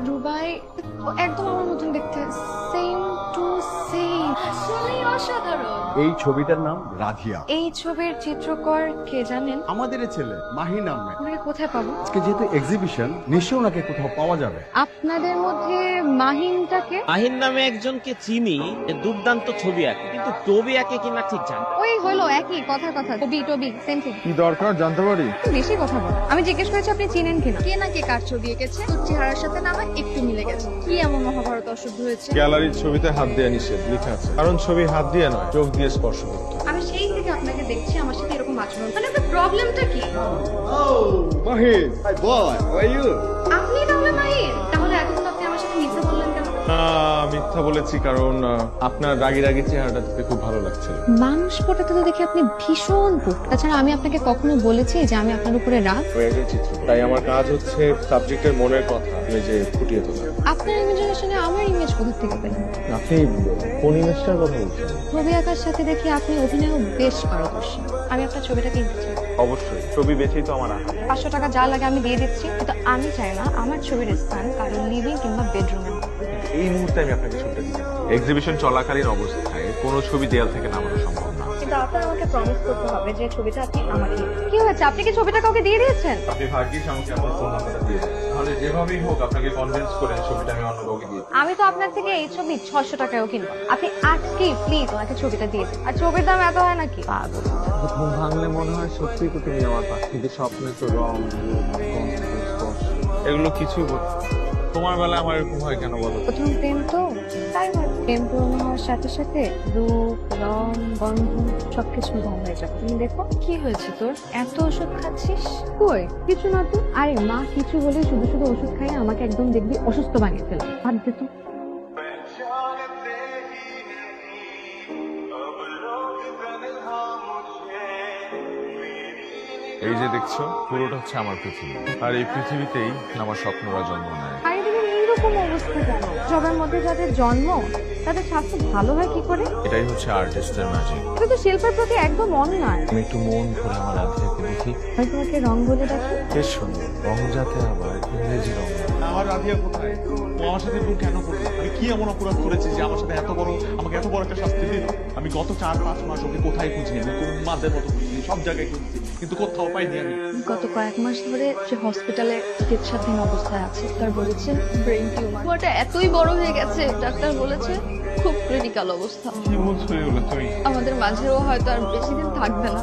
রুবাই একদম আমার মতন দেখতে, সেম টু সেম, আসলেই অসাধারণ। এই ছবিটার নাম রাধিয়া। এই ছবির চিত্রকর কে জানেন? আমাদের ছেলে মাহি নামে। ওনাকে কোথায় পাবো? আজকে যেহেতু এক্সিবিশন, নিশ্চয়ই ওনাকে কোথাও পাওয়া যাবে। আপনাদের মধ্যে মাহিমটাকে? মাহিন নামে একজনকে চিনি, যে দুর্দান্ত ছবি আঁকে, কিন্তু ছবি আঁকে কিনা ঠিক জানি না। ওই হলো একই কথা কথা, টবি সেম থিং। কি দরকার জানতে পারি? বেশি কথা বল। আমি জিজ্ঞেস করেছি আপনি চিনেন কিনা। কে না কে কার ছবি এঁকেছে, তোর চেহারার সাথে না আমার একটু মিলে গেছে। কি এমন মহাভারত অশুদ্ধ হয়েছে? গ্যালারির ছবিতে হাত দেওয়া নিষেধ লেখা আছে, কারণ ছবি হাত দিয়ে নয়, চোখ দিয়ে স্পর্শ করতে। আমি সেই থেকে আপনাকে দেখছি, আমার সাথে এরকম আচরণ, মানে আপনার প্রবলেমটা কি? Mahi, hi boy, how are you? আপনি তাহলে মাহির? তাহলে এতক্ষণ আপনি আমার সাথে মিথ্যা বললেন কেন? মিথ্যা বলেছি কারণ আপনার রাগী রাগী চেহারাটা দেখতে খুব ভালো লাগছিল। মানুষ পটাতে তো দেখি আপনি ভীষণ পুট। তাছাড়া আমি আপনাকে কখনো বলেছি যে আমি আপনার উপরে রাগ? একজন চিত্র, তাই আমার কাজ হচ্ছে সাবজেক্টের মনের কথা যে ফুটিয়ে তোলা। আপনার ইমেজিনেশনে আমার ইমেজ কোথা থেকে পেলেন? আপনি কোন ইমেজটার কথা বলছেন? ছবি আঁকার সাথে দেখি আপনি অভিনয়ও বেশ পারদর্শী। আমি আপনার ছবিটা কিনতে চাই। অবশ্যই, ছবি বেচেই তো আমার আঁকা। 500 টাকা যা লাগে আমি দিয়ে দিচ্ছি, কিন্তু আমি চাই না আমার ছবির স্থান কারো লিভিং কিংবা বেডরুমে। এই মুহূর্তে আমি আপনাকে ছবিটা দিচ্ছি। এক্সিবিশন চলাকালীন অবস্থায় কোনো ছবি দেয়াল থেকে নামানো সম্ভব না। কিন্তু আপনার আমাকে প্রমিস করতে হবে যে ছবিটা আপনি আমাকে দিবেন। কি হয়েছে, আপনি কি ছবিটা কাউকে দিয়ে দিয়েছেন? আপনি ভাগ্যিস আমাকে আপনার ফোন নাম্বারটা দিয়ে দেন। তাহলে যেভাবেই হোক আপনাকে কনভিন্স করে ছবিটা আমি অন্য কাউকে দিয়ে দিই। আমি তো আপনার থেকে এই ছবি 600 টাকায়ও কিনবো। আপনি আজকেই প্লিজ ওনাকে ছবিটা দিয়ে দিন। আর ছবির দাম এত হয় নাকি? পাগল। ঘুম ভাঙলে মনে হয় সত্যি তো তুমি আমার পাশে, কিন্তু স্বপ্নে তো রং, এগুলো কিছু তোমার বেলায় আমার এরকম হয় কেন বলো? প্রথম প্রেম তো তাই হয়। প্রেম পূর্ণ হওয়ার সাথে সাথে রূপ, রং, গন্ধ সবকিছু রং হয়ে যাবে। তুমি দেখো কি হয়েছে তোর, এত ওষুধ খাচ্ছিস? কই কিছু না তো। আরে মা কিছু হলে শুধু শুধু ওষুধ খাই আমাকে একদম দেখবি অসুস্থ বানিয়ে ফেলে। ভাত দে তো। এই যে দেখছো, পুরোটা হচ্ছে আমার পৃথিবী, আর এই পৃথিবীতেই আমার স্বপ্নরা জন্ম নেয়। আর এদিকে এইরকম অবস্থা কেন? সবার মধ্যে যাদের জন্ম তাদের স্বাস্থ্য ভালো হয় কি করে? এটাই হচ্ছে আর্টিস্টের ম্যাজিক। এটা তো শিল্পের প্রতি একদম অন্যায়। আমি একটু মন ভরে আমার রাধিয়াকে দেখি, আমি তোমাকে রং বলে ডাকি। বেশ সুন্দর রং, যাতে আবার ইংরেজি রং। আমার রাধিয়া কোথায়? ও আমার সাথে এরকম কেন করলো? আমি কি এমন অপরাধ করেছি যে আমার সাথে আমাকে এত বড় একটা শাস্তি দিল? আমি গত 4-5 মাস ওকে কোথায় খুঁজি, আমি উন্মাদের মতো খুঁজছি, সব জায়গায় খুঁজছি, কিন্তু কোথাও পাইনি আমি। গত কয়েক মাস ধরে যে হসপিটালে চিকিৎসাধীন অবস্থায় আছে, ডাক্তার বলেছে ব্রেন টিউমার। ওটা এতই বড় হয়ে গেছে, ডাক্তার বলেছে খুব ক্রিটিক্যাল অবস্থা। কি বলছো এগুলো তুমি? আমাদের মাঝেও হয়তো আর বেশি দিন থাকবে না।